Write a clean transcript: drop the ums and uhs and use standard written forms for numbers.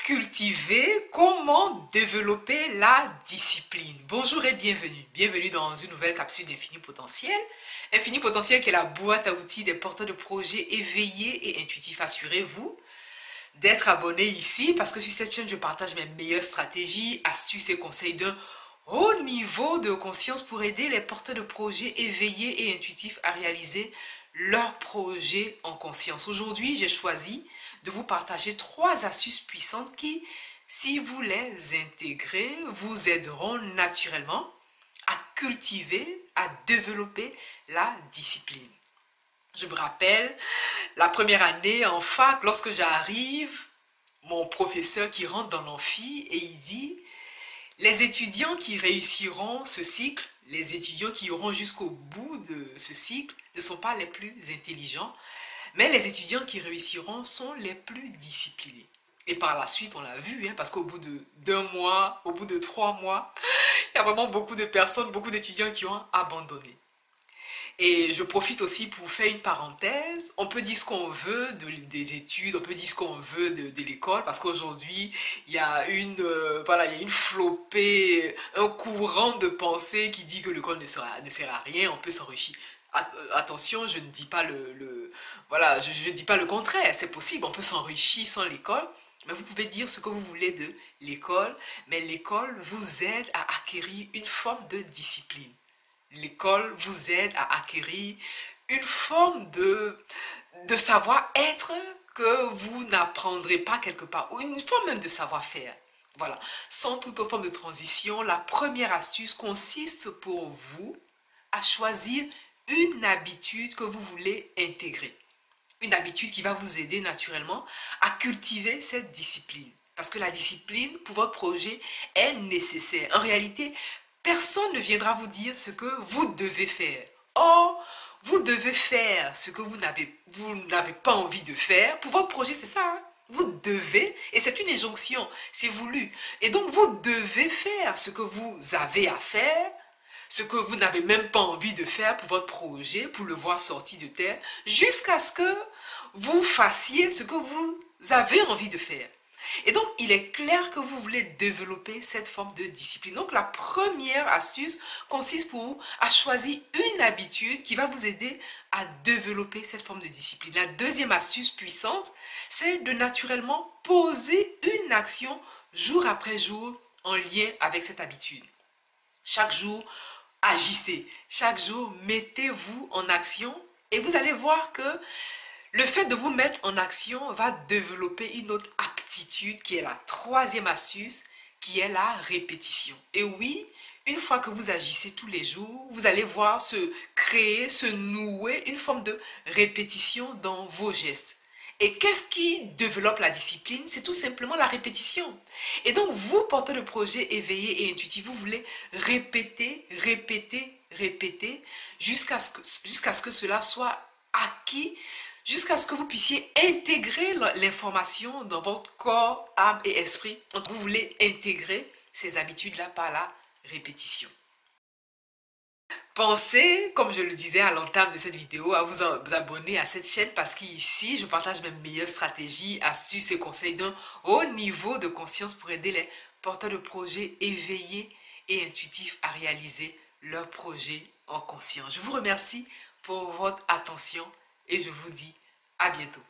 cultiver, comment développer la discipline. Bonjour et bienvenue. Bienvenue dans une nouvelle capsule d'Infini Potentiel. Infini Potentiel qui est la boîte à outils des porteurs de projets éveillés et intuitifs. Assurez-vous d'être abonné ici parce que sur cette chaîne, je partage mes meilleures stratégies, astuces et conseils d'un haut niveau de conscience pour aider les porteurs de projets éveillés et intuitifs à réaliser leurs projets en conscience. Aujourd'hui, j'ai choisi de vous partager 3 astuces puissantes qui, si vous les intégrez, vous aideront naturellement à cultiver, à développer la discipline. Je me rappelle, la première année en fac, lorsque j'arrive, mon professeur qui rentre dans l'amphi et il dit « Les étudiants qui réussiront ce cycle, les étudiants qui iront jusqu'au bout de ce cycle ne sont pas les plus intelligents, mais les étudiants qui réussiront sont les plus disciplinés. » Et par la suite, on l'a vu, parce qu'au bout d'un mois, au bout de 3 mois, il y a vraiment beaucoup de personnes, beaucoup d'étudiants qui ont abandonné. Et je profite aussi pour faire une parenthèse. On peut dire ce qu'on veut des études, on peut dire ce qu'on veut de l'école, parce qu'aujourd'hui, il y a voilà, il y a une flopée, un courant de pensée qui dit que l'école ne sert à rien, on peut s'enrichir. Attention, je ne dis pas voilà, je dis pas le contraire, c'est possible, on peut s'enrichir sans l'école, mais vous pouvez dire ce que vous voulez de l'école, mais l'école vous aide à acquérir une forme de discipline. L'école vous aide à acquérir une forme de savoir-être que vous n'apprendrez pas quelque part, ou une forme même de savoir-faire. Voilà. Sans toute autre forme de transition, la première astuce consiste pour vous à choisir une habitude que vous voulez intégrer. Une habitude qui va vous aider naturellement à cultiver cette discipline. Parce que la discipline, pour votre projet, est nécessaire. En réalité, personne ne viendra vous dire ce que vous devez faire. Or, vous devez faire ce que vous n'avez pas envie de faire. Pour votre projet, c'est ça. Vous devez, et c'est une injonction, c'est voulu. Et donc, vous devez faire ce que vous avez à faire, ce que vous n'avez même pas envie de faire pour votre projet, pour le voir sortir de terre, jusqu'à ce que vous fassiez ce que vous avez envie de faire. Et donc, il est clair que vous voulez développer cette forme de discipline. Donc, la première astuce consiste pour vous à choisir une habitude qui va vous aider à développer cette forme de discipline. La deuxième astuce puissante, c'est de naturellement poser une action jour après jour en lien avec cette habitude. Chaque jour, agissez. Chaque jour, mettez-vous en action et vous allez voir que le fait de vous mettre en action va développer une autre aptitude qui est la troisième astuce, qui est la répétition. Et oui, une fois que vous agissez tous les jours, vous allez voir se créer, se nouer une forme de répétition dans vos gestes. Et qu'est-ce qui développe la discipline? C'est tout simplement la répétition. Et donc, vous, portez le projet éveillé et intuitif, vous voulez répéter, répéter, répéter, jusqu'à ce que cela soit acquis, jusqu'à ce que vous puissiez intégrer l'information dans votre corps, âme et esprit. Donc, vous voulez intégrer ces habitudes-là par la répétition. Pensez, comme je le disais à l'entame de cette vidéo, à vous abonner à cette chaîne parce qu'ici, je partage mes meilleures stratégies, astuces et conseils d'un haut niveau de conscience pour aider les porteurs de projets éveillés et intuitifs à réaliser leurs projets en conscience. Je vous remercie pour votre attention et je vous dis à bientôt.